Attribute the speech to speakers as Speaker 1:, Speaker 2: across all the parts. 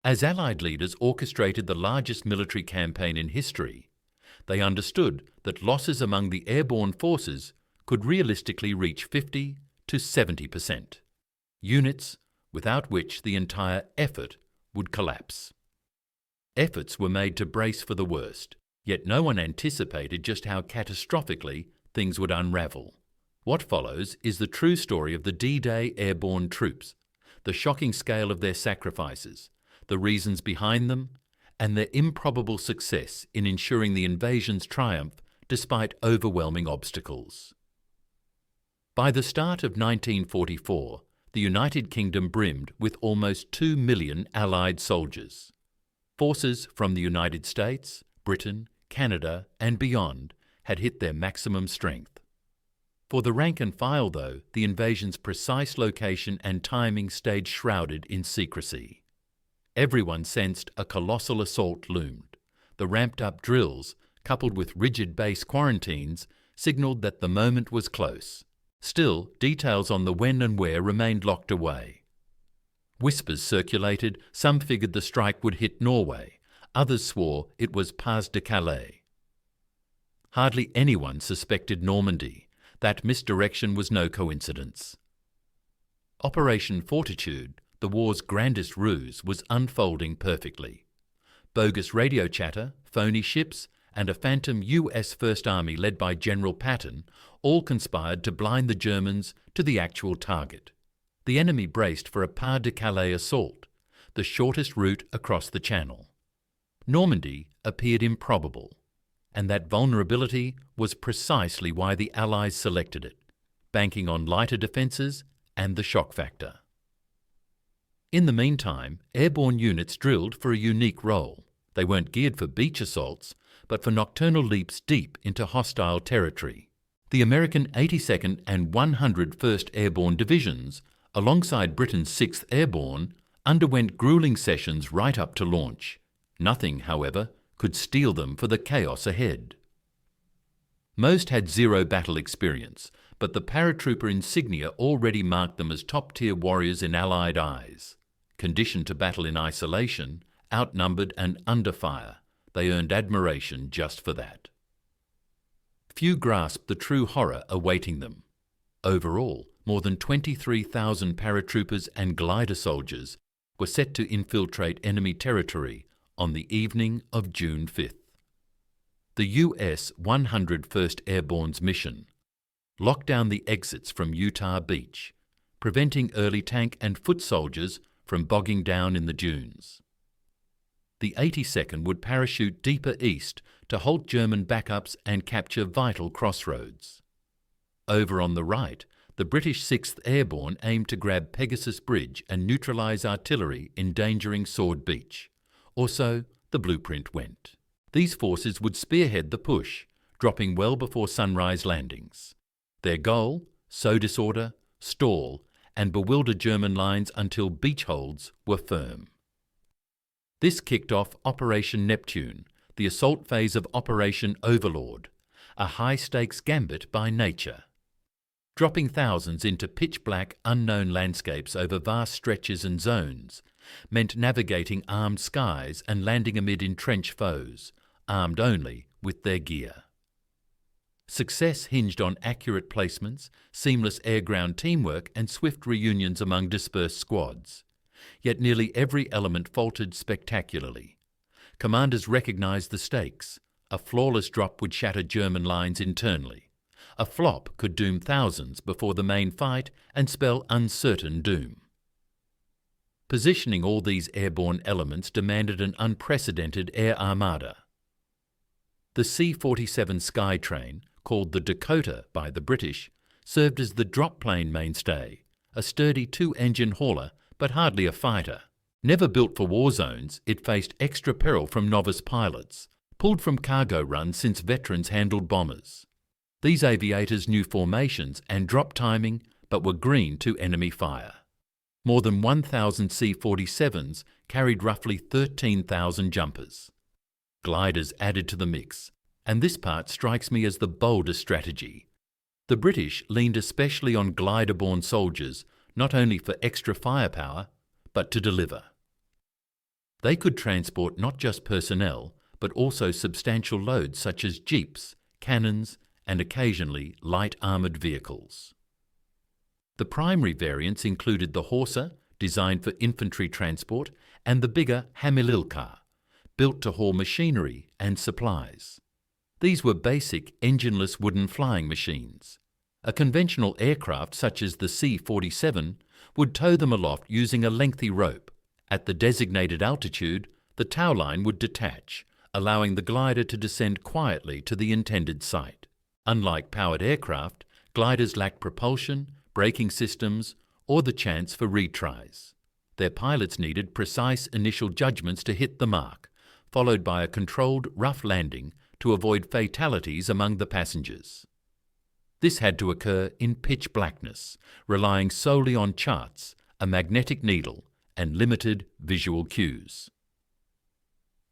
Speaker 1: As Allied leaders orchestrated the largest military campaign in history, they understood that losses among the airborne forces could realistically reach 50 to 70%, units without which the entire effort would collapse. Efforts were made to brace for the worst, yet no one anticipated just how catastrophically things would unravel. What follows is the true story of the D-Day airborne troops, the shocking scale of their sacrifices, the reasons behind them, and their improbable success in ensuring the invasion's triumph despite overwhelming obstacles. By the start of 1944, the United Kingdom brimmed with almost 2 million Allied soldiers. Forces from the United States, Britain, Canada, and beyond had hit their maximum strength. For the rank and file, though, the invasion's precise location and timing stayed shrouded in secrecy. Everyone sensed a colossal assault loomed. The ramped-up drills, coupled with rigid base quarantines, signalled that the moment was close. Still, details on the when and where remained locked away. Whispers circulated. Some figured the strike would hit Norway. Others swore it was Pas de Calais. Hardly anyone suspected Normandy. That misdirection was no coincidence. Operation Fortitude, the war's grandest ruse, was unfolding perfectly. Bogus radio chatter, phony ships, and a phantom US First Army led by General Patton all conspired to blind the Germans to the actual target. The enemy braced for a Pas de Calais assault, the shortest route across the Channel. Normandy appeared improbable, and that vulnerability was precisely why the Allies selected it, banking on lighter defences and the shock factor. In the meantime, airborne units drilled for a unique role. They weren't geared for beach assaults, but for nocturnal leaps deep into hostile territory. The American 82nd and 101st Airborne Divisions, alongside Britain's 6th Airborne, underwent gruelling sessions right up to launch. Nothing, however, could steel them for the chaos ahead. Most had zero battle experience, but the paratrooper insignia already marked them as top-tier warriors in Allied eyes. Conditioned to battle in isolation, outnumbered and under fire, they earned admiration just for that. Few grasped the true horror awaiting them. Overall, more than 23,000 paratroopers and glider soldiers were set to infiltrate enemy territory on the evening of June 5th. The US 101st Airborne's mission: lock down the exits from Utah Beach, preventing early tank and foot soldiers from bogging down in the dunes. The 82nd would parachute deeper east to halt German backups and capture vital crossroads. Over on the right, the British 6th Airborne aimed to grab Pegasus Bridge and neutralise artillery endangering Sword Beach. Or so the blueprint went. These forces would spearhead the push, dropping well before sunrise landings. Their goal: sow disorder, stall, and bewilder German lines until beach holds were firm. This kicked off Operation Neptune, the assault phase of Operation Overlord, a high-stakes gambit by nature. Dropping thousands into pitch-black, unknown landscapes over vast stretches and zones meant navigating armed skies and landing amid entrenched foes, armed only with their gear. Success hinged on accurate placements, seamless air-ground teamwork, and swift reunions among dispersed squads. Yet nearly every element faltered spectacularly. Commanders recognized the stakes. A flawless drop would shatter German lines internally. A flop could doom thousands before the main fight and spell uncertain doom. Positioning all these airborne elements demanded an unprecedented air armada. The C-47 Skytrain, called the Dakota by the British, served as the drop plane mainstay, a sturdy two-engine hauler but hardly a fighter. Never built for war zones, it faced extra peril from novice pilots, pulled from cargo runs since veterans handled bombers. These aviators knew formations and drop timing, but were green to enemy fire. More than 1,000 C-47s carried roughly 13,000 jumpers. Gliders added to the mix, and this part strikes me as the boldest strategy. The British leaned especially on glider-borne soldiers, not only for extra firepower, but to deliver. They could transport not just personnel, but also substantial loads such as jeeps, cannons, and occasionally light armoured vehicles. The primary variants included the Horsa, designed for infantry transport, and the bigger Hamililka, built to haul machinery and supplies. These were basic engineless wooden flying machines. A conventional aircraft such as the C-47 would tow them aloft using a lengthy rope. At the designated altitude, the tow line would detach, allowing the glider to descend quietly to the intended site. Unlike powered aircraft, gliders lacked propulsion, braking systems, or the chance for retries. Their pilots needed precise initial judgments to hit the mark, followed by a controlled, rough landing to avoid fatalities among the passengers. This had to occur in pitch blackness, relying solely on charts, a magnetic needle, and limited visual cues.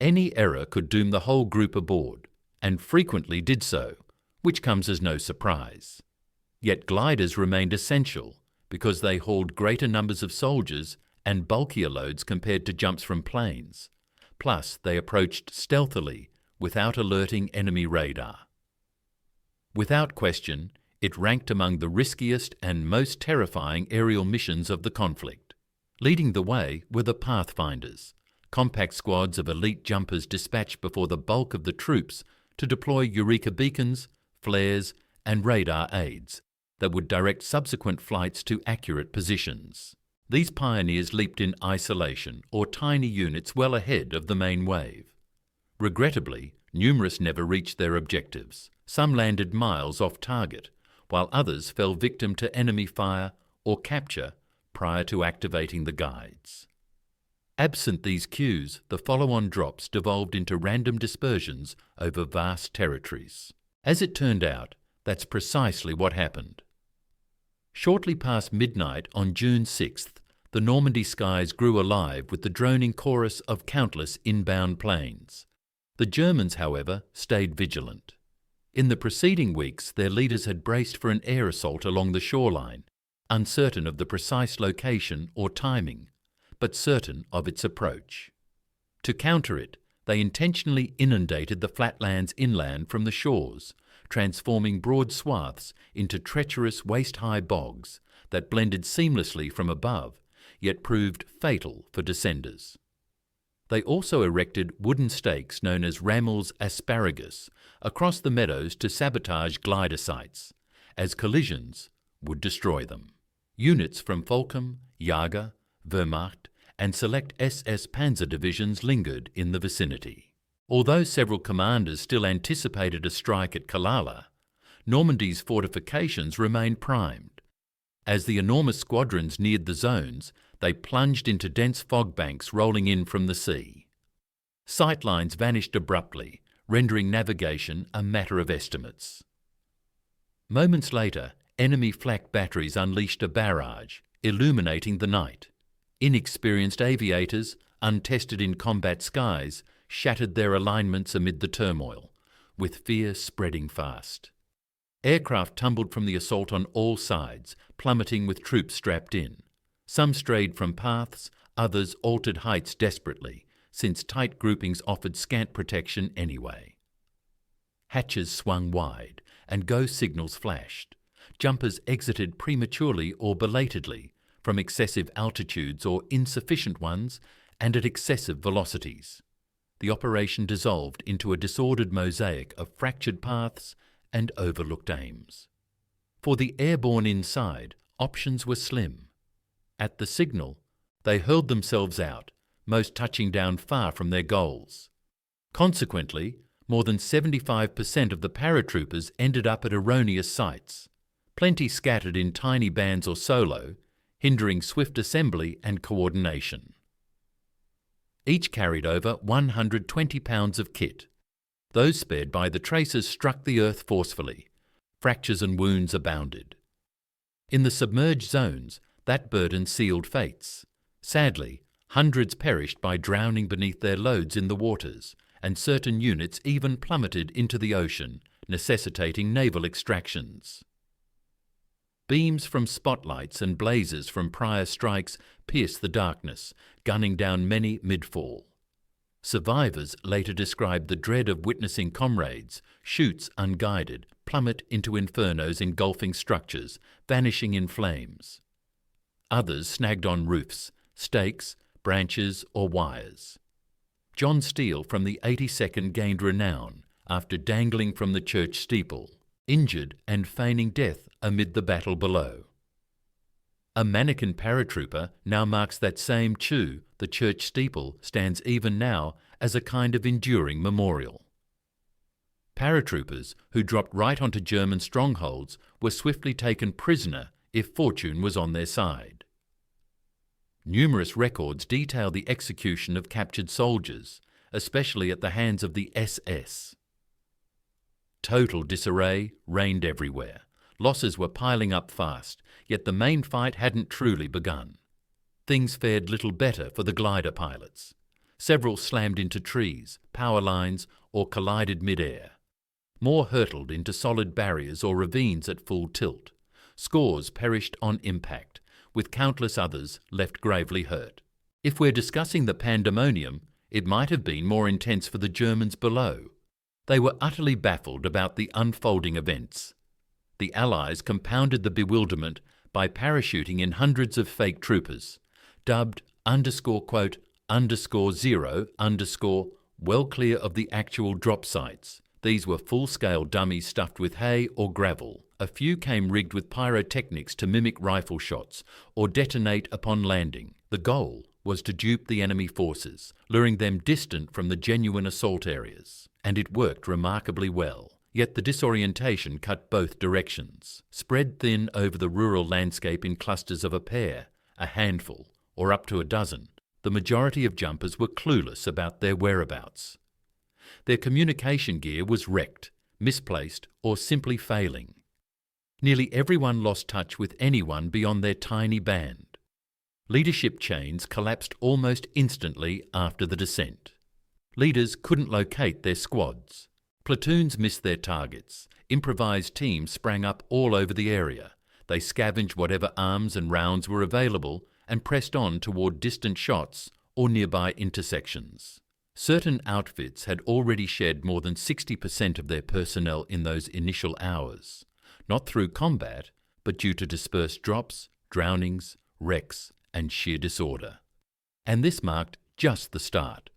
Speaker 1: Any error could doom the whole group aboard, and frequently did so, which comes as no surprise. Yet gliders remained essential because they hauled greater numbers of soldiers and bulkier loads compared to jumps from planes. Plus, they approached stealthily without alerting enemy radar. Without question, it ranked among the riskiest and most terrifying aerial missions of the conflict. Leading the way were the Pathfinders, compact squads of elite jumpers dispatched before the bulk of the troops to deploy Eureka beacons, flares, and radar aids that would direct subsequent flights to accurate positions. These pioneers leaped in isolation or tiny units well ahead of the main wave. Regrettably, numerous never reached their objectives. Some landed miles off target, while others fell victim to enemy fire or capture prior to activating the guides. Absent these cues, the follow-on drops devolved into random dispersions over vast territories. As it turned out, that's precisely what happened. Shortly past midnight on June 6th, the Normandy skies grew alive with the droning chorus of countless inbound planes. The Germans, however, stayed vigilant. In the preceding weeks, their leaders had braced for an air assault along the shoreline, uncertain of the precise location or timing, but certain of its approach. To counter it, they intentionally inundated the flatlands inland from the shores, transforming broad swaths into treacherous waist-high bogs that blended seamlessly from above, yet proved fatal for descenders. They also erected wooden stakes known as Rammel's asparagus across the meadows to sabotage glider sites, as collisions would destroy them. Units from Volcom, Jager, Wehrmacht, and select SS Panzer divisions lingered in the vicinity. Although several commanders still anticipated a strike at Kalala, Normandy's fortifications remained primed. As the enormous squadrons neared the zones, they plunged into dense fog banks rolling in from the sea. Sightlines vanished abruptly, rendering navigation a matter of estimates. Moments later, enemy flak batteries unleashed a barrage, illuminating the night. Inexperienced aviators, untested in combat skies, shattered their alignments amid the turmoil, with fear spreading fast. Aircraft tumbled from the assault on all sides, plummeting with troops strapped in. Some strayed from paths, others altered heights desperately, since tight groupings offered scant protection anyway. Hatches swung wide, and go signals flashed. Jumpers exited prematurely or belatedly, from excessive altitudes or insufficient ones, and at excessive velocities. The operation dissolved into a disordered mosaic of fractured paths and overlooked aims. For the airborne inside, options were slim. At the signal, they hurled themselves out, most touching down far from their goals. Consequently, more than 75% of the paratroopers ended up at erroneous sites, plenty scattered in tiny bands or solo, hindering swift assembly and coordination. Each carried over 120 pounds of kit. Those spared by the tracers struck the earth forcefully. Fractures and wounds abounded. In the submerged zones, that burden sealed fates. Sadly, hundreds perished by drowning beneath their loads in the waters, and certain units even plummeted into the ocean, necessitating naval extractions. Beams from spotlights and blazes from prior strikes pierced the darkness, gunning down many mid-fall. Survivors later described the dread of witnessing comrades, chutes unguided, plummet into infernos engulfing structures, vanishing in flames. Others snagged on roofs, stakes, branches or wires. John Steele from the 82nd gained renown after dangling from the church steeple, injured and feigning death amid the battle below. A mannequin paratrooper now marks that same chew. The church steeple stands even now as a kind of enduring memorial. Paratroopers who dropped right onto German strongholds were swiftly taken prisoner if fortune was on their side. Numerous records detail the execution of captured soldiers, especially at the hands of the SS. Total disarray reigned everywhere. Losses were piling up fast, yet the main fight hadn't truly begun. Things fared little better for the glider pilots. Several slammed into trees, power lines, or collided mid-air. More hurtled into solid barriers or ravines at full tilt. Scores perished on impact, with countless others left gravely hurt. If we're discussing the pandemonium, it might have been more intense for the Germans below. They were utterly baffled about the unfolding events. The Allies compounded the bewilderment by parachuting in hundreds of fake troopers, dubbed _0_, well clear of the actual drop sites. These were full-scale dummies stuffed with hay or gravel. A few came rigged with pyrotechnics to mimic rifle shots or detonate upon landing. The goal was to dupe the enemy forces, luring them distant from the genuine assault areas. And it worked remarkably well. Yet the disorientation cut both directions. Spread thin over the rural landscape in clusters of a pair, a handful, or up to a dozen, the majority of jumpers were clueless about their whereabouts. Their communication gear was wrecked, misplaced, or simply failing. Nearly everyone lost touch with anyone beyond their tiny band. Leadership chains collapsed almost instantly after the descent. Leaders couldn't locate their squads. Platoons missed their targets. Improvised teams sprang up all over the area. They scavenged whatever arms and rounds were available and pressed on toward distant shots or nearby intersections. Certain outfits had already shed more than 60% of their personnel in those initial hours, not through combat, but due to dispersed drops, drownings, wrecks, and sheer disorder. And this marked just the start.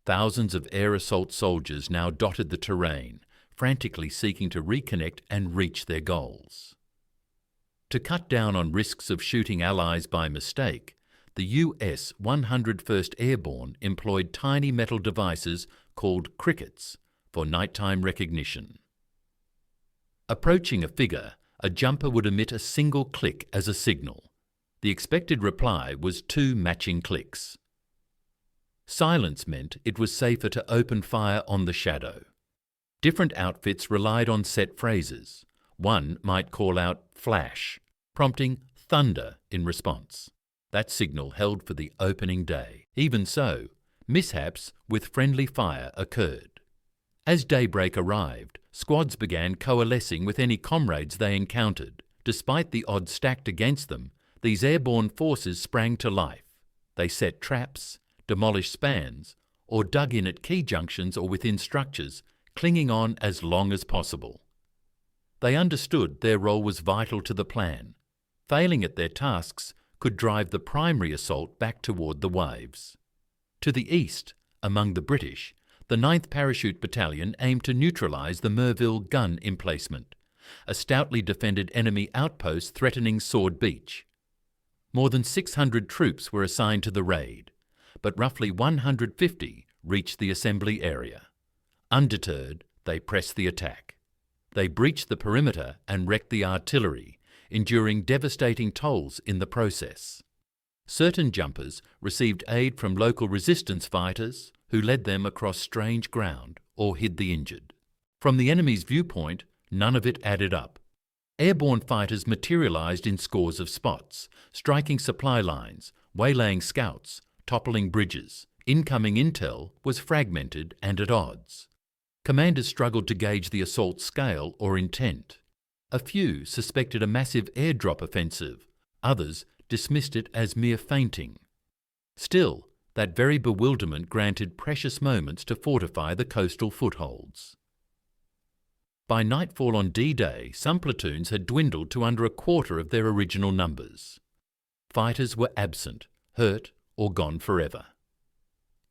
Speaker 1: Thousands of air assault soldiers now dotted the terrain, frantically seeking to reconnect and reach their goals. To cut down on risks of shooting Allies by mistake, the US 101st Airborne employed tiny metal devices called crickets for nighttime recognition. Approaching a figure, a jumper would emit a single click as a signal. The expected reply was 2 matching clicks. Silence meant it was safer to open fire on the shadow. Different outfits relied on set phrases. One might call out "flash," prompting thunder in response. That signal held for the opening day. Even so, mishaps with friendly fire occurred. As daybreak arrived, squads began coalescing with any comrades they encountered. Despite the odds stacked against them, these airborne forces sprang to life. They set traps, demolished spans, or dug in at key junctions or within structures, clinging on as long as possible. They understood their role was vital to the plan. Failing at their tasks could drive the primary assault back toward the waves. To the east, among the British, the 9th Parachute Battalion aimed to neutralise the Merville gun emplacement, a stoutly defended enemy outpost threatening Sword Beach. More than 600 troops were assigned to the raid, but roughly 150 reached the assembly area. Undeterred, they pressed the attack. They breached the perimeter and wrecked the artillery, enduring devastating tolls in the process. Certain jumpers received aid from local resistance fighters who led them across strange ground or hid the injured. From the enemy's viewpoint, none of it added up. Airborne fighters materialised in scores of spots, striking supply lines, waylaying scouts, toppling bridges. Incoming intel was fragmented and at odds. Commanders struggled to gauge the assault scale or intent. A few suspected a massive airdrop offensive, others dismissed it as mere feinting. Still, That very bewilderment granted precious moments to fortify the coastal footholds. By nightfall on D-Day, some platoons had dwindled to under a quarter of their original numbers. Fighters were absent, hurt, or gone forever.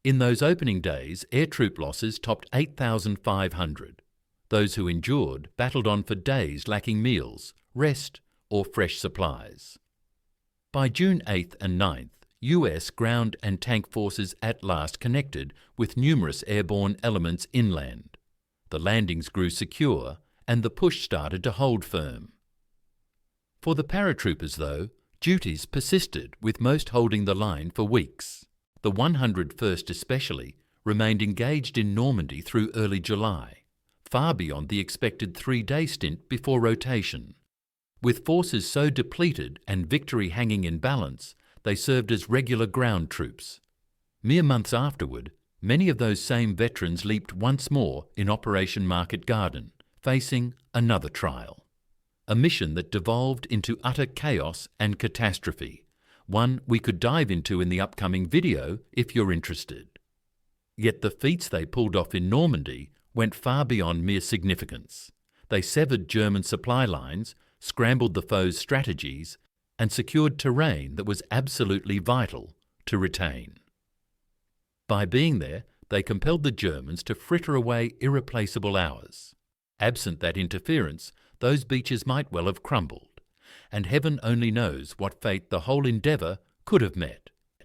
Speaker 1: In those opening days, air troop losses topped 8,500. Those who endured battled on for days lacking meals, rest, or fresh supplies. By June 8th and 9th, US ground and tank forces at last connected with numerous airborne elements inland. The landings grew secure and the push started to hold firm. For the paratroopers, though, duties persisted, with most holding the line for weeks. The 101st especially remained engaged in Normandy through early July, far beyond the expected 3-day stint before rotation. With forces so depleted and victory hanging in balance, they served as regular ground troops. Mere months afterward, many of those same veterans leaped once more in Operation Market Garden, facing another trial. A mission that devolved into utter chaos and catastrophe, one we could dive into in the upcoming video if you're interested. Yet the feats they pulled off in Normandy went far beyond mere significance. They severed German supply lines, scrambled the foe's strategies, and secured terrain that was absolutely vital to retain. By being there, they compelled the Germans to fritter away irreplaceable hours. Absent that interference, those beaches might well have crumbled, and heaven only knows what fate the whole endeavour could have met.